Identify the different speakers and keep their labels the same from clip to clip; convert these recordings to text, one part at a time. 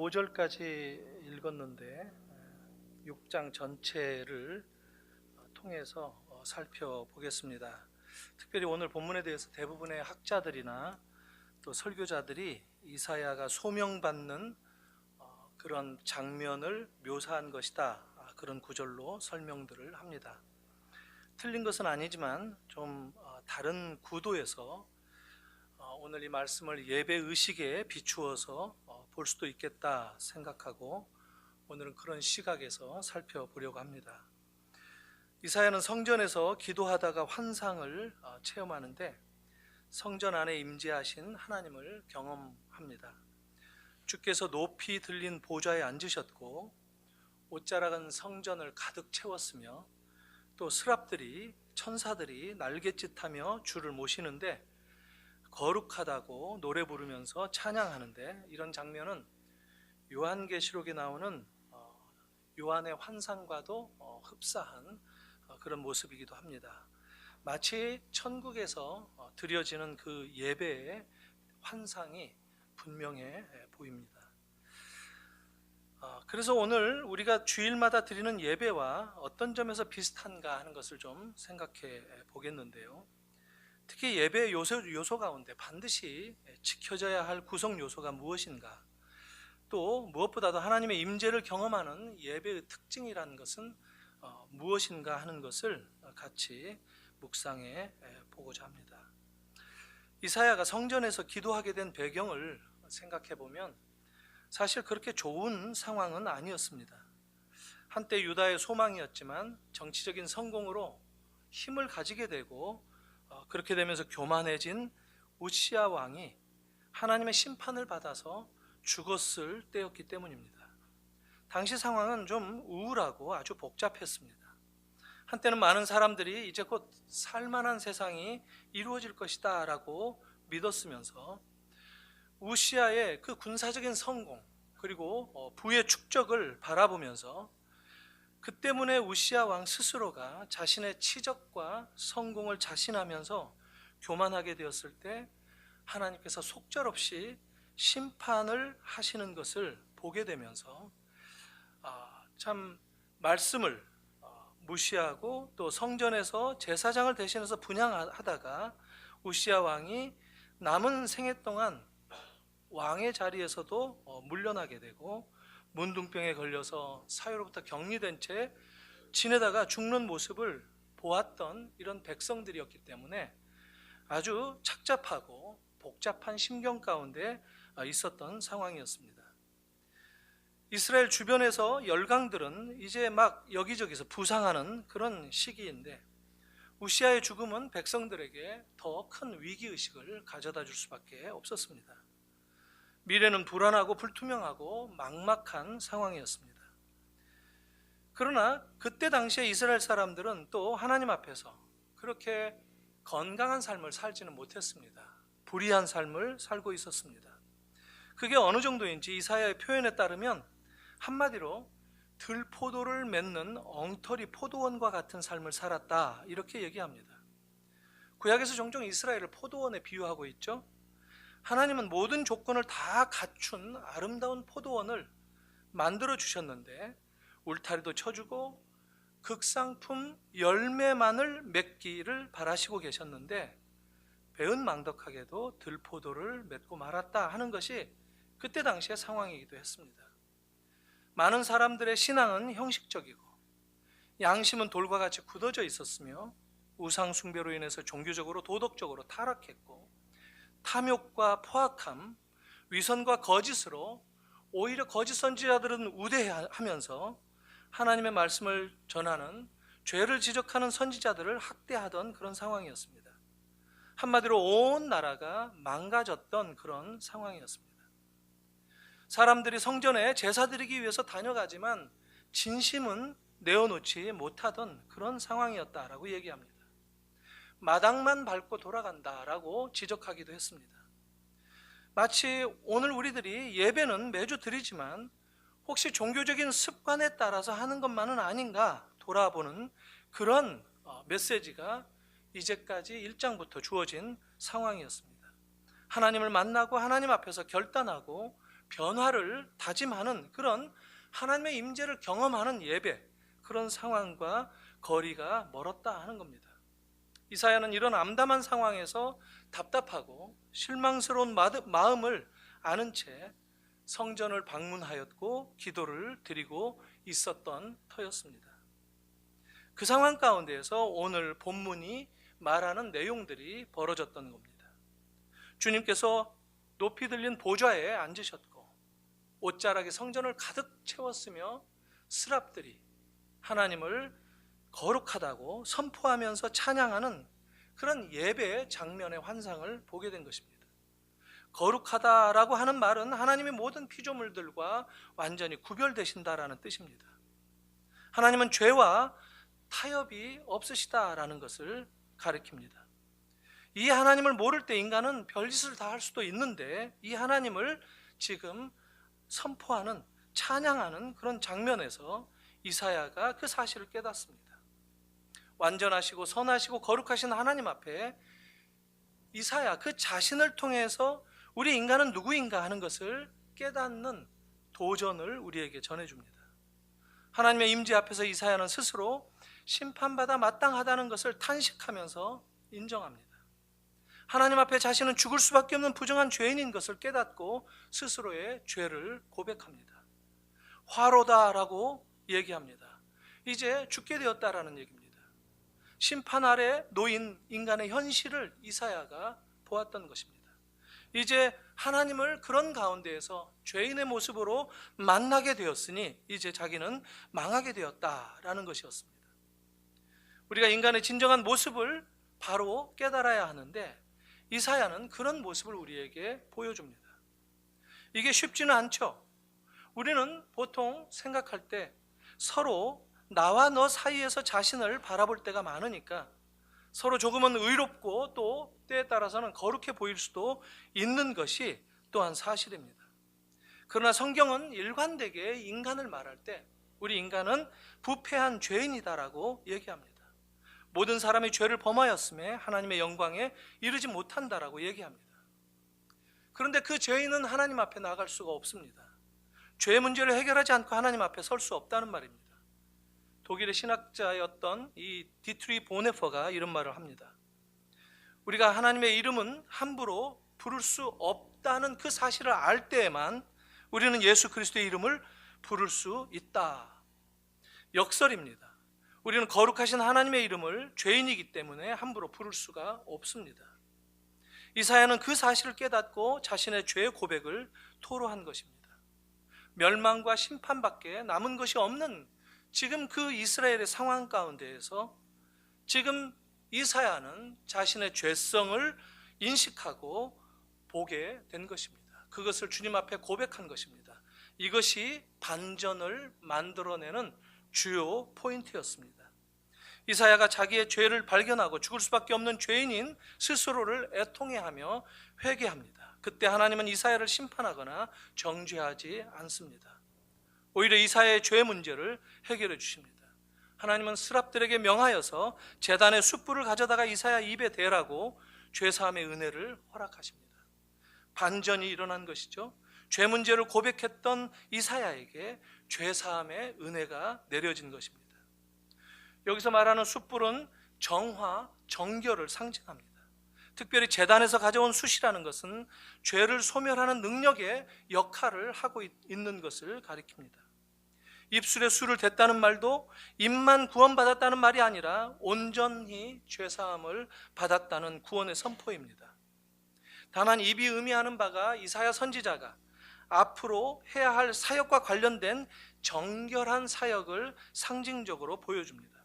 Speaker 1: 5절까지 읽었는데 6장 전체를 통해서 살펴보겠습니다. 특별히 오늘 본문에 대해서 대부분의 학자들이나 또 설교자들이 이사야가 소명받는 그런 장면을 묘사한 것이다, 그런 구절로 설명들을 합니다. 틀린 것은 아니지만 좀 다른 구도에서 오늘 이 말씀을 예배 의식에 비추어서 볼 수도 있겠다 생각하고 오늘은 그런 시각에서 살펴보려고 합니다. 이사야는 성전에서 기도하다가 환상을 체험하는데 성전 안에 임재하신 하나님을 경험합니다. 주께서 높이 들린 보좌에 앉으셨고 옷자락은 성전을 가득 채웠으며 또 스랍들이 천사들이 날갯짓하며 주를 모시는데 거룩하다고 노래 부르면서 찬양하는데, 이런 장면은 요한계시록에 나오는 요한의 환상과도 흡사한 그런 모습이기도 합니다. 마치 천국에서 드려지는 그 예배의 환상이 분명해 보입니다. 그래서 오늘 우리가 주일마다 드리는 예배와 어떤 점에서 비슷한가 하는 것을 좀 생각해 보겠는데요. 특히 예배의 요소 가운데 반드시 지켜져야 할 구성 요소가 무엇인가, 또 무엇보다도 하나님의 임재를 경험하는 예배의 특징이라는 것은 무엇인가 하는 것을 같이 묵상해 보고자 합니다. 이사야가 성전에서 기도하게 된 배경을 생각해 보면 사실 그렇게 좋은 상황은 아니었습니다. 한때 유다의 소망이었지만 정치적인 성공으로 힘을 가지게 되고 그렇게 되면서 교만해진 우시야 왕이 하나님의 심판을 받아서 죽었을 때였기 때문입니다. 당시 상황은 좀 우울하고 아주 복잡했습니다. 한때는 많은 사람들이 이제 곧 살만한 세상이 이루어질 것이다 라고 믿었으면서 우시야의 그 군사적인 성공 그리고 부의 축적을 바라보면서 그 때문에 우시야 왕 스스로가 자신의 치적과 성공을 자신하면서 교만하게 되었을 때 하나님께서 속절없이 심판을 하시는 것을 보게 되면서 참 말씀을 무시하고 또 성전에서 제사장을 대신해서 분향하다가 우시야 왕이 남은 생애 동안 왕의 자리에서도 물러나게 되고 문둥병에 걸려서 사회로부터 격리된 채 지내다가 죽는 모습을 보았던 이런 백성들이었기 때문에 아주 착잡하고 복잡한 심경 가운데 있었던 상황이었습니다. 이스라엘 주변에서 열강들은 이제 막 여기저기서 부상하는 그런 시기인데 우시야의 죽음은 백성들에게 더 큰 위기의식을 가져다 줄 수밖에 없었습니다. 미래는 불안하고 불투명하고 막막한 상황이었습니다. 그러나 그때 당시에 이스라엘 사람들은 또 하나님 앞에서 그렇게 건강한 삶을 살지는 못했습니다. 불의한 삶을 살고 있었습니다. 그게 어느 정도인지 이사야의 표현에 따르면 한마디로 들포도를 맺는 엉터리 포도원과 같은 삶을 살았다, 이렇게 얘기합니다. 구약에서 종종 이스라엘을 포도원에 비유하고 있죠. 하나님은 모든 조건을 다 갖춘 아름다운 포도원을 만들어 주셨는데 울타리도 쳐주고 극상품 열매만을 맺기를 바라시고 계셨는데 배은망덕하게도 들포도를 맺고 말았다 하는 것이 그때 당시의 상황이기도 했습니다. 많은 사람들의 신앙은 형식적이고 양심은 돌과 같이 굳어져 있었으며 우상 숭배로 인해서 종교적으로 도덕적으로 타락했고 탐욕과 포악함, 위선과 거짓으로 오히려 거짓 선지자들은 우대하면서 하나님의 말씀을 전하는 죄를 지적하는 선지자들을 학대하던 그런 상황이었습니다. 한마디로 온 나라가 망가졌던 그런 상황이었습니다. 사람들이 성전에 제사 드리기 위해서 다녀가지만 진심은 내어놓지 못하던 그런 상황이었다라고 얘기합니다. 마당만 밟고 돌아간다라고 지적하기도 했습니다. 마치 오늘 우리들이 예배는 매주 드리지만 혹시 종교적인 습관에 따라서 하는 것만은 아닌가 돌아보는 그런 메시지가 이제까지 1장부터 주어진 상황이었습니다. 하나님을 만나고 하나님 앞에서 결단하고 변화를 다짐하는 그런 하나님의 임재를 경험하는 예배, 그런 상황과 거리가 멀었다 하는 겁니다. 이사야는 이런 암담한 상황에서 답답하고 실망스러운 마음을 아는 채 성전을 방문하였고 기도를 드리고 있었던 터였습니다. 그 상황 가운데에서 오늘 본문이 말하는 내용들이 벌어졌던 겁니다. 주님께서 높이 들린 보좌에 앉으셨고 옷자락에 성전을 가득 채웠으며 스랍들이 하나님을 거룩하다고 선포하면서 찬양하는 그런 예배의 장면의 환상을 보게 된 것입니다. 거룩하다라고 하는 말은 하나님의 모든 피조물들과 완전히 구별되신다라는 뜻입니다. 하나님은 죄와 타협이 없으시다라는 것을 가리킵니다. 이 하나님을 모를 때 인간은 별짓을 다 할 수도 있는데 이 하나님을 지금 선포하는, 찬양하는 그런 장면에서 이사야가 그 사실을 깨닫습니다. 완전하시고 선하시고 거룩하신 하나님 앞에 이사야 그 자신을 통해서 우리 인간은 누구인가 하는 것을 깨닫는 도전을 우리에게 전해줍니다. 하나님의 임재 앞에서 이사야는 스스로 심판받아 마땅하다는 것을 탄식하면서 인정합니다. 하나님 앞에 자신은 죽을 수밖에 없는 부정한 죄인인 것을 깨닫고 스스로의 죄를 고백합니다. 화로다라고 얘기합니다. 이제 죽게 되었다라는 얘기입니다. 심판 아래 놓인 인간의 현실을 이사야가 보았던 것입니다. 이제 하나님을 그런 가운데에서 죄인의 모습으로 만나게 되었으니 이제 자기는 망하게 되었다라는 것이었습니다. 우리가 인간의 진정한 모습을 바로 깨달아야 하는데 이사야는 그런 모습을 우리에게 보여줍니다. 이게 쉽지는 않죠. 우리는 보통 생각할 때 서로 나와 너 사이에서 자신을 바라볼 때가 많으니까 서로 조금은 의롭고 또 때에 따라서는 거룩해 보일 수도 있는 것이 또한 사실입니다. 그러나 성경은 일관되게 인간을 말할 때 우리 인간은 부패한 죄인이다라고 얘기합니다. 모든 사람이 죄를 범하였음에 하나님의 영광에 이르지 못한다라고 얘기합니다. 그런데 그 죄인은 하나님 앞에 나갈 수가 없습니다. 죄의 문제를 해결하지 않고 하나님 앞에 설 수 없다는 말입니다. 독일의 신학자였던 이 디트리 보네퍼가 이런 말을 합니다. 우리가 하나님의 이름은 함부로 부를 수 없다는 그 사실을 알 때에만 우리는 예수 그리스도의 이름을 부를 수 있다. 역설입니다. 우리는 거룩하신 하나님의 이름을 죄인이기 때문에 함부로 부를 수가 없습니다. 이사야는 그 사실을 깨닫고 자신의 죄의 고백을 토로한 것입니다. 멸망과 심판밖에 남은 것이 없는 지금 그 이스라엘의 상황 가운데에서 지금 이사야는 자신의 죄성을 인식하고 보게 된 것입니다. 그것을 주님 앞에 고백한 것입니다. 이것이 반전을 만들어내는 주요 포인트였습니다. 이사야가 자기의 죄를 발견하고 죽을 수밖에 없는 죄인인 스스로를 애통해하며 회개합니다. 그때 하나님은 이사야를 심판하거나 정죄하지 않습니다. 오히려 이사야의 죄 문제를 해결해 주십니다. 하나님은 스랍들에게 명하여서 제단의 숯불을 가져다가 이사야 입에 대라고 죄사함의 은혜를 허락하십니다. 반전이 일어난 것이죠. 죄 문제를 고백했던 이사야에게 죄사함의 은혜가 내려진 것입니다. 여기서 말하는 숯불은 정화, 정결을 상징합니다. 특별히 제단에서 가져온 숯이라는 것은 죄를 소멸하는 능력의 역할을 하고 있는 것을 가리킵니다. 입술에 술을 댔다는 말도 입만 구원받았다는 말이 아니라 온전히 죄사함을 받았다는 구원의 선포입니다. 다만 입이 의미하는 바가 이사야 선지자가 앞으로 해야 할 사역과 관련된 정결한 사역을 상징적으로 보여줍니다.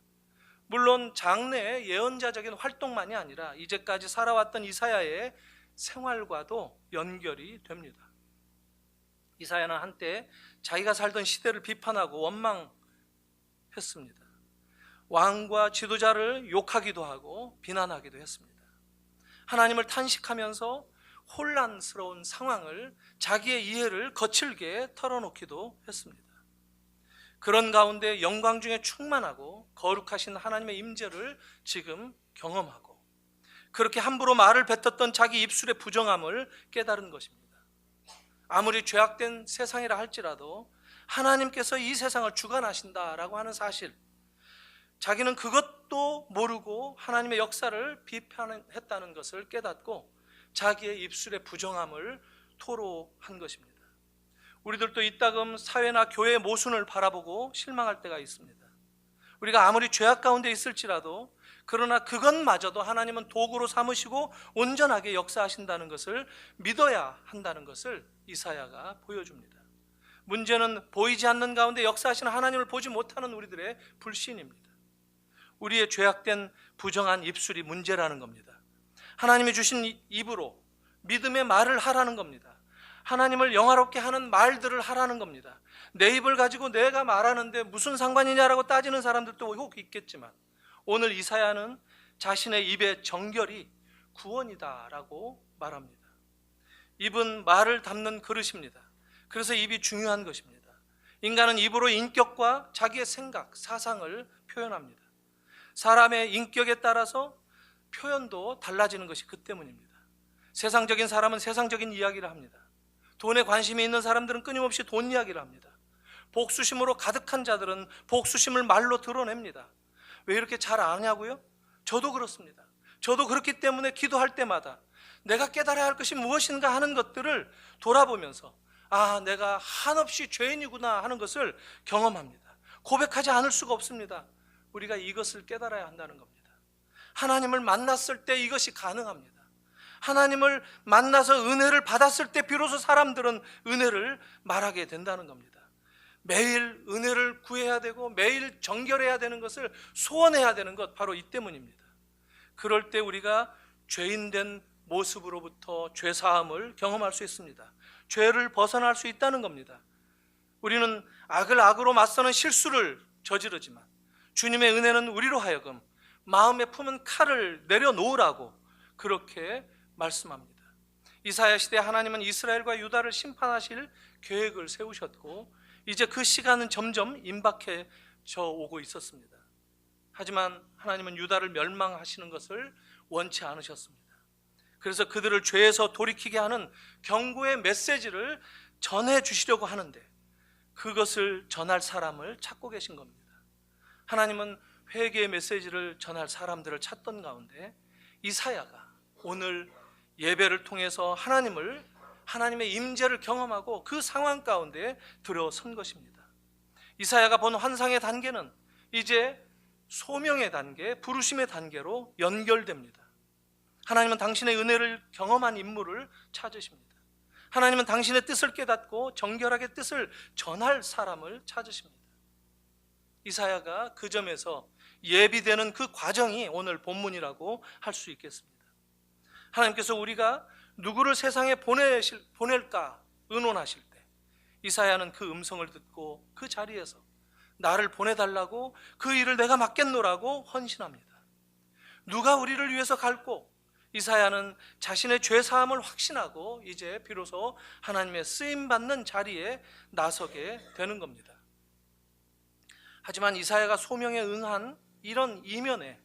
Speaker 1: 물론 장래의 예언자적인 활동만이 아니라 이제까지 살아왔던 이사야의 생활과도 연결이 됩니다. 이사야는 한때 자기가 살던 시대를 비판하고 원망했습니다. 왕과 지도자를 욕하기도 하고 비난하기도 했습니다. 하나님을 탄식하면서 혼란스러운 상황을 자기의 이해를 거칠게 털어놓기도 했습니다. 그런 가운데 영광 중에 충만하고 거룩하신 하나님의 임재를 지금 경험하고 그렇게 함부로 말을 뱉었던 자기 입술의 부정함을 깨달은 것입니다. 아무리 죄악된 세상이라 할지라도 하나님께서 이 세상을 주관하신다라고 하는 사실, 자기는 그것도 모르고 하나님의 역사를 비판했다는 것을 깨닫고 자기의 입술의 부정함을 토로한 것입니다. 우리들도 이따금 사회나 교회의 모순을 바라보고 실망할 때가 있습니다. 우리가 아무리 죄악 가운데 있을지라도 그러나 그것마저도 하나님은 도구로 삼으시고 온전하게 역사하신다는 것을 믿어야 한다는 것을 이사야가 보여줍니다. 문제는 보이지 않는 가운데 역사하시는 하나님을 보지 못하는 우리들의 불신입니다. 우리의 죄악된 부정한 입술이 문제라는 겁니다. 하나님이 주신 입으로 믿음의 말을 하라는 겁니다. 하나님을 영화롭게 하는 말들을 하라는 겁니다. 내 입을 가지고 내가 말하는데 무슨 상관이냐라고 따지는 사람들도 혹 있겠지만, 오늘 이사야는 자신의 입의 정결이 구원이다라고 말합니다. 입은 말을 담는 그릇입니다. 그래서 입이 중요한 것입니다. 인간은 입으로 인격과 자기의 생각, 사상을 표현합니다. 사람의 인격에 따라서 표현도 달라지는 것이 그 때문입니다. 세상적인 사람은 세상적인 이야기를 합니다. 돈에 관심이 있는 사람들은 끊임없이 돈 이야기를 합니다. 복수심으로 가득한 자들은 복수심을 말로 드러냅니다. 왜 이렇게 잘 아냐고요? 저도 그렇습니다. 저도 그렇기 때문에 기도할 때마다 내가 깨달아야 할 것이 무엇인가 하는 것들을 돌아보면서 내가 한없이 죄인이구나 하는 것을 경험합니다. 고백하지 않을 수가 없습니다. 우리가 이것을 깨달아야 한다는 겁니다. 하나님을 만났을 때 이것이 가능합니다. 하나님을 만나서 은혜를 받았을 때 비로소 사람들은 은혜를 말하게 된다는 겁니다. 매일 은혜를 구해야 되고 매일 정결해야 되는 것을 소원해야 되는 것, 바로 이 때문입니다. 그럴 때 우리가 죄인된 모습으로부터 죄사함을 경험할 수 있습니다. 죄를 벗어날 수 있다는 겁니다. 우리는 악을 악으로 맞서는 실수를 저지르지만 주님의 은혜는 우리로 하여금 마음에 품은 칼을 내려놓으라고 그렇게 말씀합니다. 이사야 시대 하나님은 이스라엘과 유다를 심판하실 계획을 세우셨고 이제 그 시간은 점점 임박해져 오고 있었습니다. 하지만 하나님은 유다를 멸망하시는 것을 원치 않으셨습니다. 그래서 그들을 죄에서 돌이키게 하는 경고의 메시지를 전해주시려고 하는데 그것을 전할 사람을 찾고 계신 겁니다. 하나님은 회개의 메시지를 전할 사람들을 찾던 가운데 이사야가 오늘 예배를 통해서 하나님의 임재를 경험하고 그 상황 가운데 들어선 것입니다. 이사야가 본 환상의 단계는 이제 소명의 단계, 부르심의 단계로 연결됩니다. 하나님은 당신의 은혜를 경험한 인물을 찾으십니다. 하나님은 당신의 뜻을 깨닫고 정결하게 뜻을 전할 사람을 찾으십니다. 이사야가 그 점에서 예비되는 그 과정이 오늘 본문이라고 할 수 있겠습니다. 하나님께서 우리가 누구를 세상에 보낼까 의논하실 때 이사야는 그 음성을 듣고 그 자리에서 나를 보내달라고 그 일을 내가 맡겠노라고 헌신합니다. 누가 우리를 위해서 갈고 이사야는 자신의 죄사함을 확신하고 이제 비로소 하나님의 쓰임받는 자리에 나서게 되는 겁니다. 하지만 이사야가 소명에 응한 이런 이면에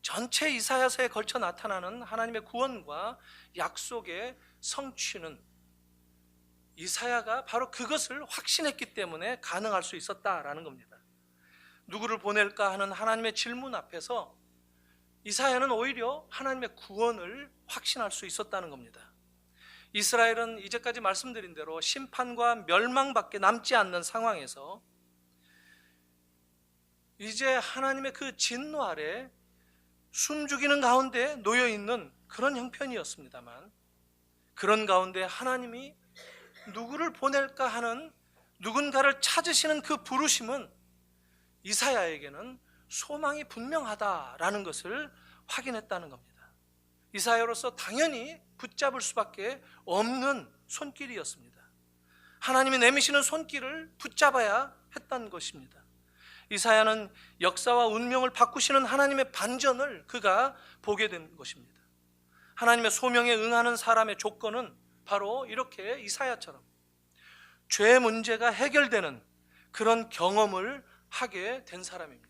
Speaker 1: 전체 이사야서에 걸쳐 나타나는 하나님의 구원과 약속의 성취는 이사야가 바로 그것을 확신했기 때문에 가능할 수 있었다라는 겁니다. 누구를 보낼까 하는 하나님의 질문 앞에서 이사야는 오히려 하나님의 구원을 확신할 수 있었다는 겁니다. 이스라엘은 이제까지 말씀드린 대로 심판과 멸망밖에 남지 않는 상황에서 이제 하나님의 그 진노 아래 숨죽이는 가운데 놓여있는 그런 형편이었습니다만, 그런 가운데 하나님이 누구를 보낼까 하는 누군가를 찾으시는 그 부르심은 이사야에게는 소망이 분명하다라는 것을 확인했다는 겁니다. 이사야로서 당연히 붙잡을 수밖에 없는 손길이었습니다. 하나님이 내미시는 손길을 붙잡아야 했던 것입니다. 이사야는 역사와 운명을 바꾸시는 하나님의 반전을 그가 보게 된 것입니다. 하나님의 소명에 응하는 사람의 조건은 바로 이렇게 이사야처럼 죄 문제가 해결되는 그런 경험을 하게 된 사람입니다.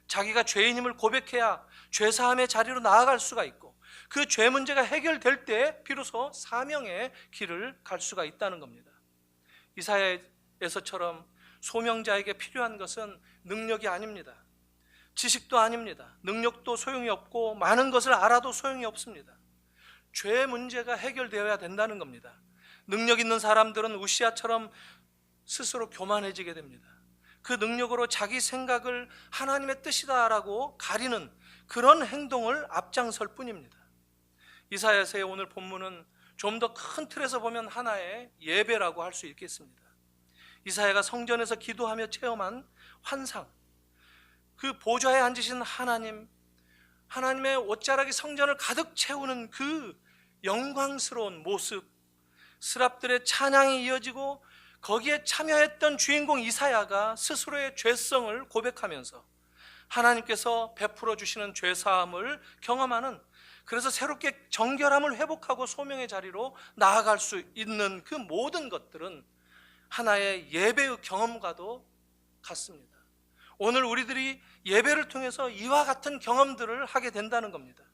Speaker 1: 자기가 죄인임을 고백해야 죄사함의 자리로 나아갈 수가 있고, 그 죄 문제가 해결될 때 비로소 사명의 길을 갈 수가 있다는 겁니다. 이사야에서처럼 소명자에게 필요한 것은 능력이 아닙니다. 지식도 아닙니다. 능력도 소용이 없고 많은 것을 알아도 소용이 없습니다. 죄 문제가 해결되어야 된다는 겁니다. 능력 있는 사람들은 우시아처럼 스스로 교만해지게 됩니다. 그 능력으로 자기 생각을 하나님의 뜻이다라고 가리는 그런 행동을 앞장설 뿐입니다. 이사야서의 오늘 본문은 좀 더 큰 틀에서 보면 하나의 예배라고 할 수 있겠습니다. 이사야가 성전에서 기도하며 체험한 환상, 그 보좌에 앉으신 하나님, 하나님의 옷자락이 성전을 가득 채우는 그 영광스러운 모습, 스랍들의 찬양이 이어지고 거기에 참여했던 주인공 이사야가 스스로의 죄성을 고백하면서 하나님께서 베풀어 주시는 죄사함을 경험하는, 그래서 새롭게 정결함을 회복하고 소명의 자리로 나아갈 수 있는 그 모든 것들은 하나의 예배의 경험과도 같습니다. 오늘 우리들이 예배를 통해서 이와 같은 경험들을 하게 된다는 겁니다.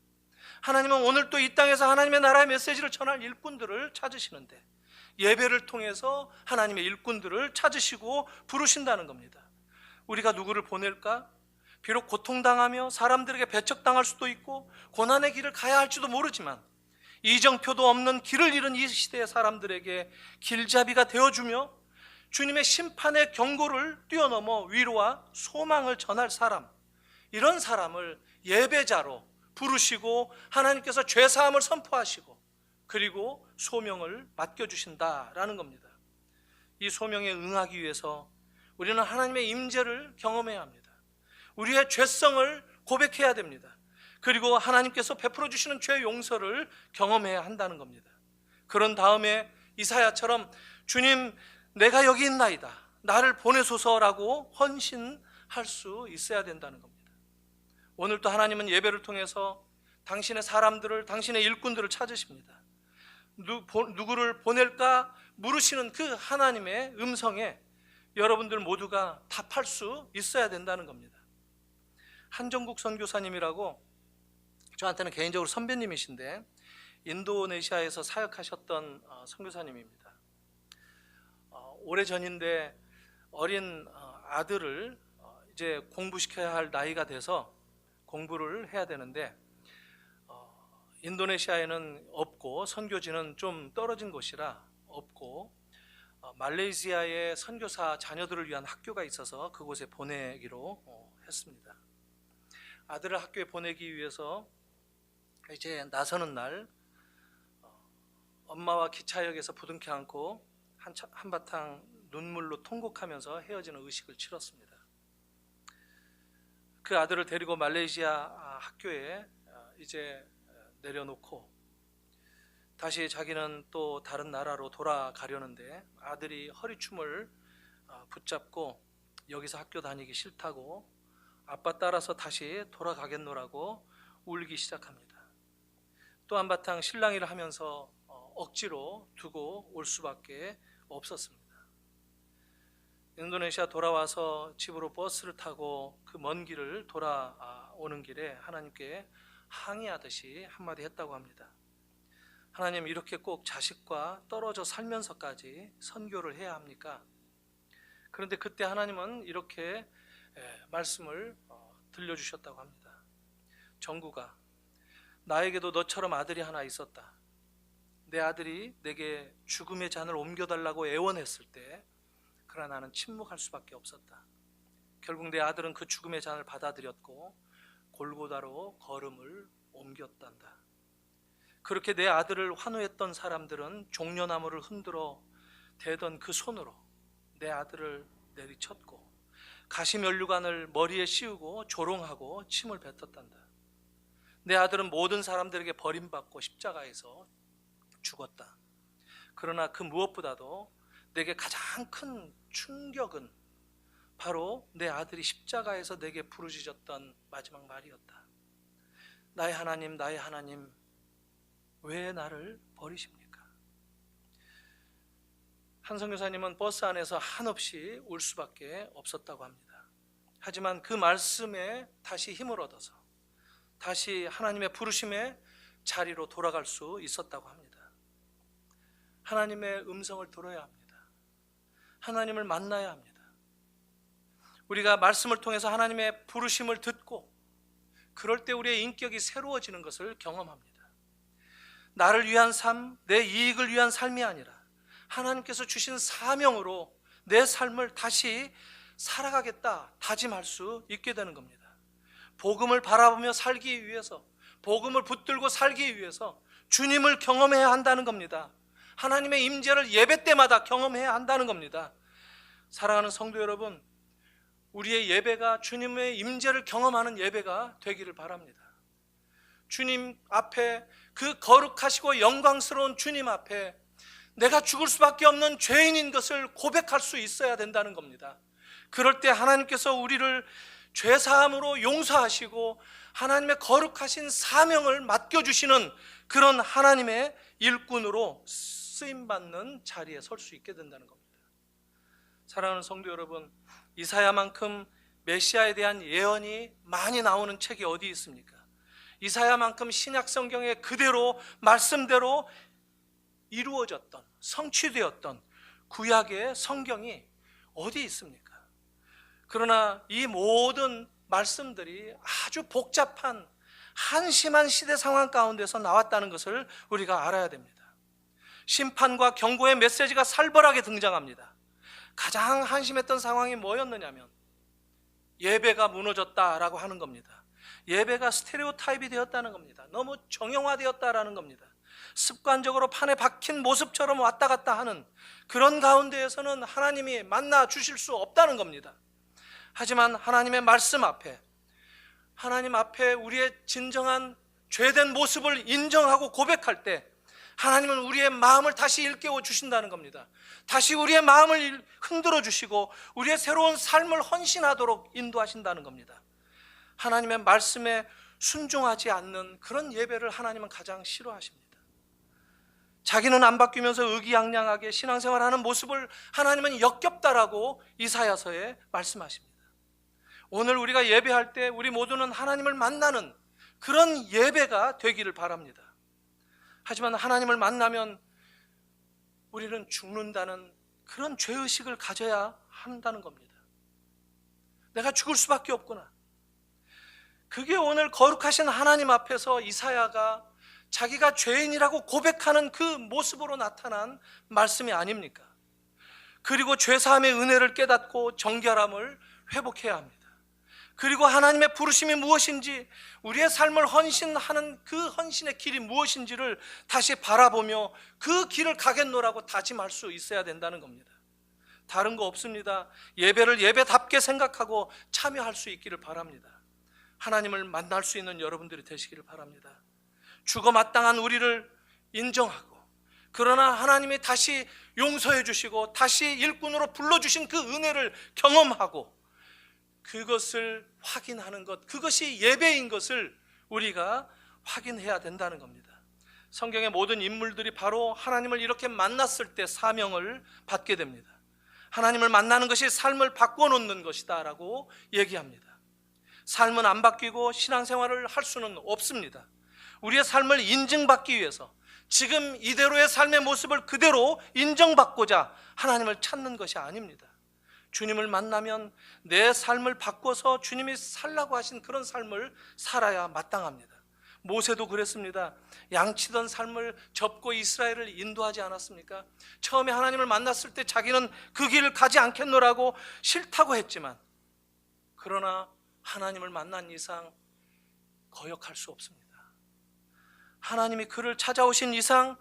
Speaker 1: 하나님은 오늘 또 이 땅에서 하나님의 나라의 메시지를 전할 일꾼들을 찾으시는데 예배를 통해서 하나님의 일꾼들을 찾으시고 부르신다는 겁니다. 우리가 누구를 보낼까? 비록 고통당하며 사람들에게 배척당할 수도 있고 고난의 길을 가야 할지도 모르지만 이정표도 없는 길을 잃은 이 시대의 사람들에게 길잡이가 되어주며 주님의 심판의 경고를 뛰어넘어 위로와 소망을 전할 사람, 이런 사람을 예배자로 부르시고 하나님께서 죄사함을 선포하시고 그리고 소명을 맡겨주신다라는 겁니다. 이 소명에 응하기 위해서 우리는 하나님의 임재를 경험해야 합니다. 우리의 죄성을 고백해야 됩니다. 그리고 하나님께서 베풀어 주시는 죄 용서를 경험해야 한다는 겁니다. 그런 다음에 이사야처럼 주님, 내가 여기 있나이다, 나를 보내소서라고 헌신할 수 있어야 된다는 겁니다. 오늘 또 하나님은 예배를 통해서 당신의 사람들을, 당신의 일꾼들을 찾으십니다. 누구를 보낼까 물으시는 그 하나님의 음성에 여러분들 모두가 답할 수 있어야 된다는 겁니다. 한정국 선교사님이라고 저한테는 개인적으로 선배님이신데 인도네시아에서 사역하셨던 선교사님입니다. 오래전인데 어린 아들을 이제 공부시켜야 할 나이가 돼서 공부를 해야 되는데 인도네시아에는 없고 선교지는 좀 떨어진 곳이라 없고 말레이시아의 선교사 자녀들을 위한 학교가 있어서 그곳에 보내기로 했습니다. 아들을 학교에 보내기 위해서 이제 나서는 날 엄마와 기차역에서 부둥켜 안고 한바탕 눈물로 통곡하면서 헤어지는 의식을 치렀습니다. 그 아들을 데리고 말레이시아 학교에 이제 내려놓고 다시 자기는 또 다른 나라로 돌아가려는데 아들이 허리춤을 붙잡고 여기서 학교 다니기 싫다고 아빠 따라서 다시 돌아가겠노라고 울기 시작합니다. 또 한바탕 실랑이를 하면서 억지로 두고 올 수밖에 없었습니다. 인도네시아 돌아와서 집으로 버스를 타고 그 먼 길을 돌아오는 길에 하나님께 항의하듯이 한마디 했다고 합니다. 하나님, 이렇게 꼭 자식과 떨어져 살면서까지 선교를 해야 합니까? 그런데 그때 하나님은 이렇게 말씀을 들려주셨다고 합니다. 정구가, 나에게도 너처럼 아들이 하나 있었다. 내 아들이 내게 죽음의 잔을 옮겨달라고 애원했을 때 그러나 나는 침묵할 수밖에 없었다. 결국 내 아들은 그 죽음의 잔을 받아들였고 골고다로 걸음을 옮겼단다. 그렇게 내 아들을 환호했던 사람들은 종려나무를 흔들어 대던 그 손으로 내 아들을 내리쳤고 가시면류관을 머리에 씌우고 조롱하고 침을 뱉었단다. 내 아들은 모든 사람들에게 버림받고 십자가에서 죽었다. 그러나 그 무엇보다도 내게 가장 큰 충격은 바로 내 아들이 십자가에서 내게 부르짖었던 마지막 말이었다. 나의 하나님, 나의 하나님, 왜 나를 버리십니까? 한 선교사님은 버스 안에서 한없이 울 수밖에 없었다고 합니다. 하지만 그 말씀에 다시 힘을 얻어서 다시 하나님의 부르심에 자리로 돌아갈 수 있었다고 합니다. 하나님의 음성을 들어야 합니다. 하나님을 만나야 합니다. 우리가 말씀을 통해서 하나님의 부르심을 듣고 그럴 때 우리의 인격이 새로워지는 것을 경험합니다. 나를 위한 삶, 내 이익을 위한 삶이 아니라 하나님께서 주신 사명으로 내 삶을 다시 살아가겠다 다짐할 수 있게 되는 겁니다. 복음을 바라보며 살기 위해서, 복음을 붙들고 살기 위해서 주님을 경험해야 한다는 겁니다. 하나님의 임재를 예배 때마다 경험해야 한다는 겁니다. 사랑하는 성도 여러분, 우리의 예배가 주님의 임재를 경험하는 예배가 되기를 바랍니다. 주님 앞에, 그 거룩하시고 영광스러운 주님 앞에 내가 죽을 수밖에 없는 죄인인 것을 고백할 수 있어야 된다는 겁니다. 그럴 때 하나님께서 우리를 죄사함으로 용서하시고 하나님의 거룩하신 사명을 맡겨주시는 그런 하나님의 일꾼으로 쓰임받는 자리에 설 수 있게 된다는 겁니다. 사랑하는 성도 여러분, 이사야만큼 메시아에 대한 예언이 많이 나오는 책이 어디 있습니까? 이사야만큼 신약 성경에 그대로 말씀대로 이루어졌던, 성취되었던 구약의 성경이 어디 있습니까? 그러나 이 모든 말씀들이 아주 복잡한 한심한 시대 상황 가운데서 나왔다는 것을 우리가 알아야 됩니다. 심판과 경고의 메시지가 살벌하게 등장합니다. 가장 한심했던 상황이 뭐였느냐면 예배가 무너졌다라고 하는 겁니다. 예배가 스테레오타입이 되었다는 겁니다. 너무 정형화되었다라는 겁니다. 습관적으로 판에 박힌 모습처럼 왔다 갔다 하는 그런 가운데에서는 하나님이 만나 주실 수 없다는 겁니다. 하지만 하나님의 말씀 앞에, 하나님 앞에 우리의 진정한 죄된 모습을 인정하고 고백할 때 하나님은 우리의 마음을 다시 일깨워 주신다는 겁니다. 다시 우리의 마음을 흔들어 주시고 우리의 새로운 삶을 헌신하도록 인도하신다는 겁니다. 하나님의 말씀에 순종하지 않는 그런 예배를 하나님은 가장 싫어하십니다. 자기는 안 바뀌면서 의기양양하게 신앙생활하는 모습을 하나님은 역겹다라고 이사야서에 말씀하십니다. 오늘 우리가 예배할 때 우리 모두는 하나님을 만나는 그런 예배가 되기를 바랍니다. 하지만 하나님을 만나면 우리는 죽는다는 그런 죄의식을 가져야 한다는 겁니다. 내가 죽을 수밖에 없구나. 그게 오늘 거룩하신 하나님 앞에서 이사야가 자기가 죄인이라고 고백하는 그 모습으로 나타난 말씀이 아닙니까? 그리고 죄사함의 은혜를 깨닫고 정결함을 회복해야 합니다. 그리고 하나님의 부르심이 무엇인지, 우리의 삶을 헌신하는 그 헌신의 길이 무엇인지를 다시 바라보며 그 길을 가겠노라고 다짐할 수 있어야 된다는 겁니다. 다른 거 없습니다. 예배를 예배답게 생각하고 참여할 수 있기를 바랍니다. 하나님을 만날 수 있는 여러분들이 되시기를 바랍니다. 죽어 마땅한 우리를 인정하고, 그러나 하나님이 다시 용서해 주시고 다시 일꾼으로 불러주신 그 은혜를 경험하고 그것을 확인하는 것, 그것이 예배인 것을 우리가 확인해야 된다는 겁니다. 성경의 모든 인물들이 바로 하나님을 이렇게 만났을 때 사명을 받게 됩니다. 하나님을 만나는 것이 삶을 바꿔놓는 것이다 라고 얘기합니다. 삶은 안 바뀌고 신앙생활을 할 수는 없습니다. 우리의 삶을 인증받기 위해서 지금 이대로의 삶의 모습을 그대로 인정받고자 하나님을 찾는 것이 아닙니다. 주님을 만나면 내 삶을 바꿔서 주님이 살라고 하신 그런 삶을 살아야 마땅합니다. 모세도 그랬습니다. 양치던 삶을 접고 이스라엘을 인도하지 않았습니까? 처음에 하나님을 만났을 때 자기는 그 길을 가지 않겠노라고 싫다고 했지만, 그러나 하나님을 만난 이상 거역할 수 없습니다. 하나님이 그를 찾아오신 이상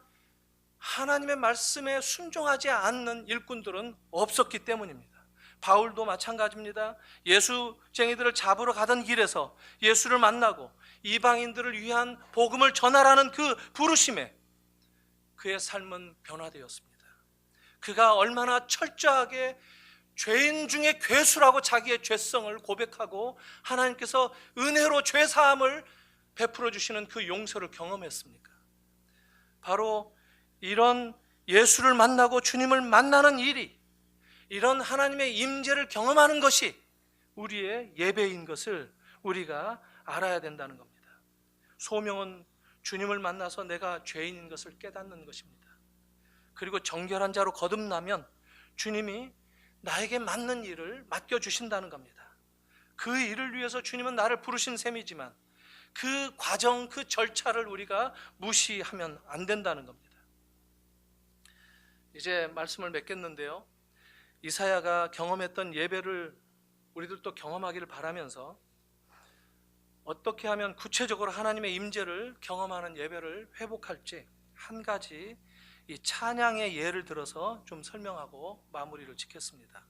Speaker 1: 하나님의 말씀에 순종하지 않는 일꾼들은 없었기 때문입니다. 바울도 마찬가지입니다. 예수쟁이들을 잡으러 가던 길에서 예수를 만나고 이방인들을 위한 복음을 전하라는 그 부르심에 그의 삶은 변화되었습니다. 그가 얼마나 철저하게 죄인 중에 괴수라고 자기의 죄성을 고백하고 하나님께서 은혜로 죄사함을 베풀어 주시는 그 용서를 경험했습니까? 바로 이런 예수를 만나고 주님을 만나는 일이, 이런 하나님의 임재를 경험하는 것이 우리의 예배인 것을 우리가 알아야 된다는 겁니다. 소명은 주님을 만나서 내가 죄인인 것을 깨닫는 것입니다. 그리고 정결한 자로 거듭나면 주님이 나에게 맞는 일을 맡겨주신다는 겁니다. 그 일을 위해서 주님은 나를 부르신 셈이지만 그 과정, 그 절차를 우리가 무시하면 안 된다는 겁니다. 이제 말씀을 맺겠는데요, 이사야가 경험했던 예배를 우리들도 경험하기를 바라면서 어떻게 하면 구체적으로 하나님의 임재를 경험하는 예배를 회복할지 한 가지 이 찬양의 예를 들어서 좀 설명하고 마무리를 짓겠습니다.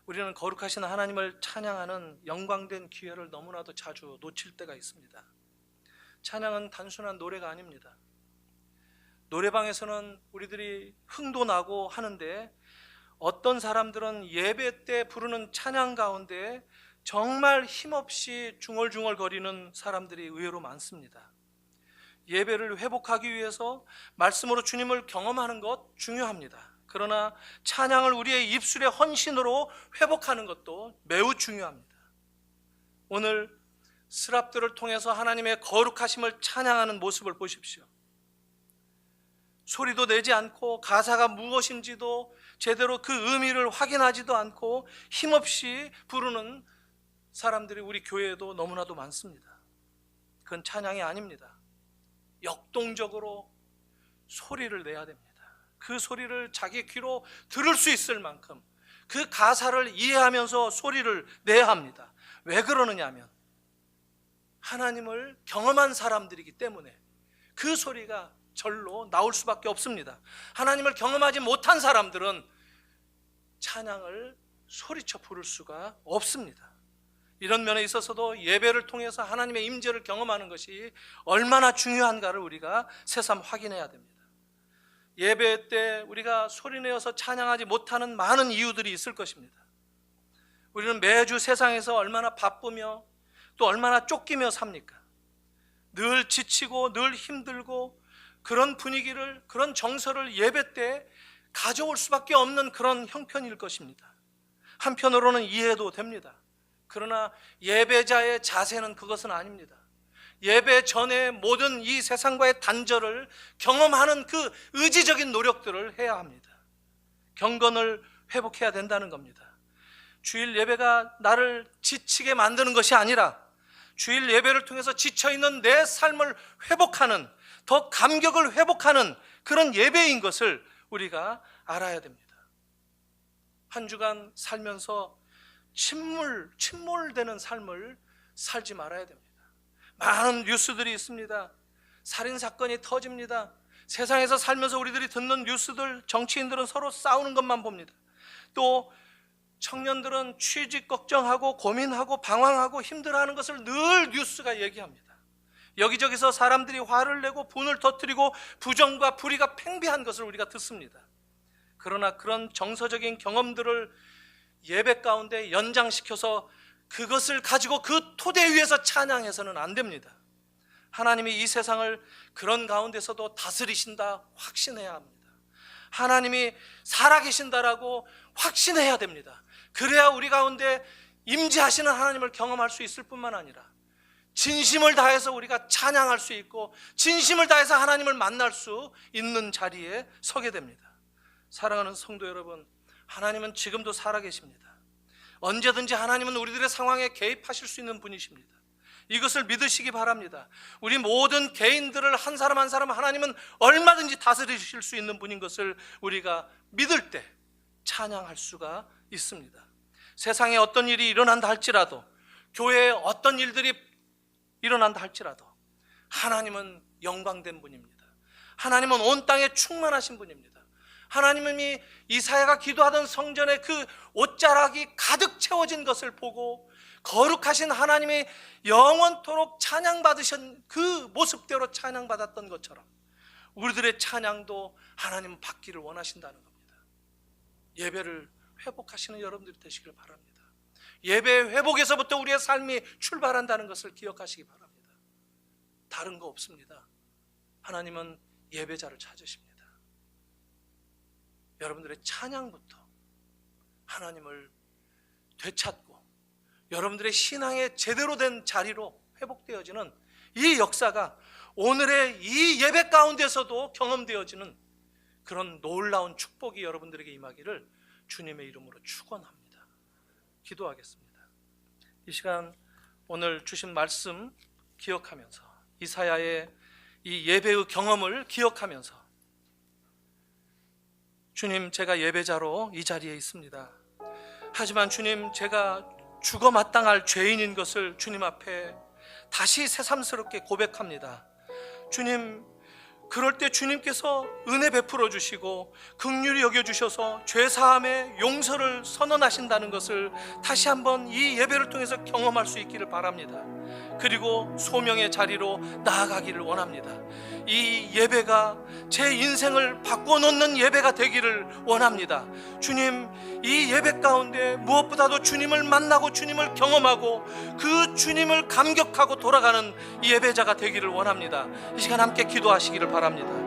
Speaker 1: 우리는 거룩하신 하나님을 찬양하는 영광된 기회를 너무나도 자주 놓칠 때가 있습니다. 찬양은 단순한 노래가 아닙니다. 노래방에서는 우리들이 흥도 나고 하는데 어떤 사람들은 예배 때 부르는 찬양 가운데 정말 힘없이 중얼중얼거리는 사람들이 의외로 많습니다. 예배를 회복하기 위해서 말씀으로 주님을 경험하는 것 중요합니다. 그러나 찬양을 우리의 입술의 헌신으로 회복하는 것도 매우 중요합니다. 오늘 스랍들을 통해서 하나님의 거룩하심을 찬양하는 모습을 보십시오. 소리도 내지 않고 가사가 무엇인지도 제대로 그 의미를 확인하지도 않고 힘없이 부르는 사람들이 우리 교회에도 너무나도 많습니다. 그건 찬양이 아닙니다. 역동적으로 소리를 내야 됩니다. 그 소리를 자기 귀로 들을 수 있을 만큼 그 가사를 이해하면서 소리를 내야 합니다. 왜 그러느냐 하면 하나님을 경험한 사람들이기 때문에 그 소리가 절로 나올 수밖에 없습니다. 하나님을 경험하지 못한 사람들은 찬양을 소리쳐 부를 수가 없습니다. 이런 면에 있어서도 예배를 통해서 하나님의 임재를 경험하는 것이 얼마나 중요한가를 우리가 새삼 확인해야 됩니다. 예배 때 우리가 소리내어서 찬양하지 못하는 많은 이유들이 있을 것입니다. 우리는 매주 세상에서 얼마나 바쁘며 또 얼마나 쫓기며 삽니까? 늘 지치고 늘 힘들고 그런 분위기를, 그런 정서를 예배 때 가져올 수밖에 없는 그런 형편일 것입니다. 한편으로는 이해도 됩니다. 그러나 예배자의 자세는 그것은 아닙니다. 예배 전에 모든 이 세상과의 단절을 경험하는 그 의지적인 노력들을 해야 합니다. 경건을 회복해야 된다는 겁니다. 주일 예배가 나를 지치게 만드는 것이 아니라 주일 예배를 통해서 지쳐있는 내 삶을 회복하는, 더 감격을 회복하는 그런 예배인 것을 우리가 알아야 됩니다. 한 주간 살면서 침몰되는 삶을 살지 말아야 됩니다. 많은 뉴스들이 있습니다. 살인사건이 터집니다. 세상에서 살면서 우리들이 듣는 뉴스들, 정치인들은 서로 싸우는 것만 봅니다. 또 청년들은 취직 걱정하고 고민하고 방황하고 힘들어하는 것을 늘 뉴스가 얘기합니다. 여기저기서 사람들이 화를 내고 분을 터뜨리고 부정과 불의가 팽배한 것을 우리가 듣습니다. 그러나 그런 정서적인 경험들을 예배 가운데 연장시켜서 그것을 가지고 그 토대 위에서 찬양해서는 안 됩니다. 하나님이 이 세상을 그런 가운데서도 다스리신다 확신해야 합니다. 하나님이 살아계신다라고 확신해야 됩니다. 그래야 우리 가운데 임재하시는 하나님을 경험할 수 있을 뿐만 아니라 진심을 다해서 우리가 찬양할 수 있고 진심을 다해서 하나님을 만날 수 있는 자리에 서게 됩니다. 사랑하는 성도 여러분, 하나님은 지금도 살아계십니다. 언제든지 하나님은 우리들의 상황에 개입하실 수 있는 분이십니다. 이것을 믿으시기 바랍니다. 우리 모든 개인들을 한 사람 한 사람 하나님은 얼마든지 다스리실 수 있는 분인 것을 우리가 믿을 때 찬양할 수가 있습니다. 세상에 어떤 일이 일어난다 할지라도, 교회에 어떤 일들이 일어난다 할지라도 하나님은 영광된 분입니다. 하나님은 온 땅에 충만하신 분입니다. 하나님이 이사야가 기도하던 성전에 그 옷자락이 가득 채워진 것을 보고 거룩하신 하나님이 영원토록 찬양받으신 그 모습대로 찬양받았던 것처럼 우리들의 찬양도 하나님은 받기를 원하신다는 겁니다. 예배를 회복하시는 여러분들이 되시길 바랍니다. 예배 회복에서부터 우리의 삶이 출발한다는 것을 기억하시기 바랍니다. 다른 거 없습니다. 하나님은 예배자를 찾으십니다. 여러분들의 찬양부터 하나님을 되찾고 여러분들의 신앙의 제대로 된 자리로 회복되어지는 이 역사가 오늘의 이 예배 가운데서도 경험되어지는 그런 놀라운 축복이 여러분들에게 임하기를 주님의 이름으로 축원합니다. 기도하겠습니다. 이 시간 오늘 주신 말씀 기억하면서 이사야의 이 예배의 경험을 기억하면서 주님, 제가 예배자로 이 자리에 있습니다. 하지만 주님, 제가 죽어 마땅할 죄인인 것을 주님 앞에 다시 새삼스럽게 고백합니다. 주님, 그럴 때 주님께서 은혜 베풀어 주시고 긍휼히 여겨 주셔서 죄 사함의 용서를 선언하신다는 것을 다시 한번 이 예배를 통해서 경험할 수 있기를 바랍니다. 그리고 소명의 자리로 나아가기를 원합니다. 이 예배가 제 인생을 바꿔놓는 예배가 되기를 원합니다. 주님, 이 예배 가운데 무엇보다도 주님을 만나고 주님을 경험하고 그 주님을 감격하고 돌아가는 예배자가 되기를 원합니다. 이 시간 함께 기도하시기를 바랍니다.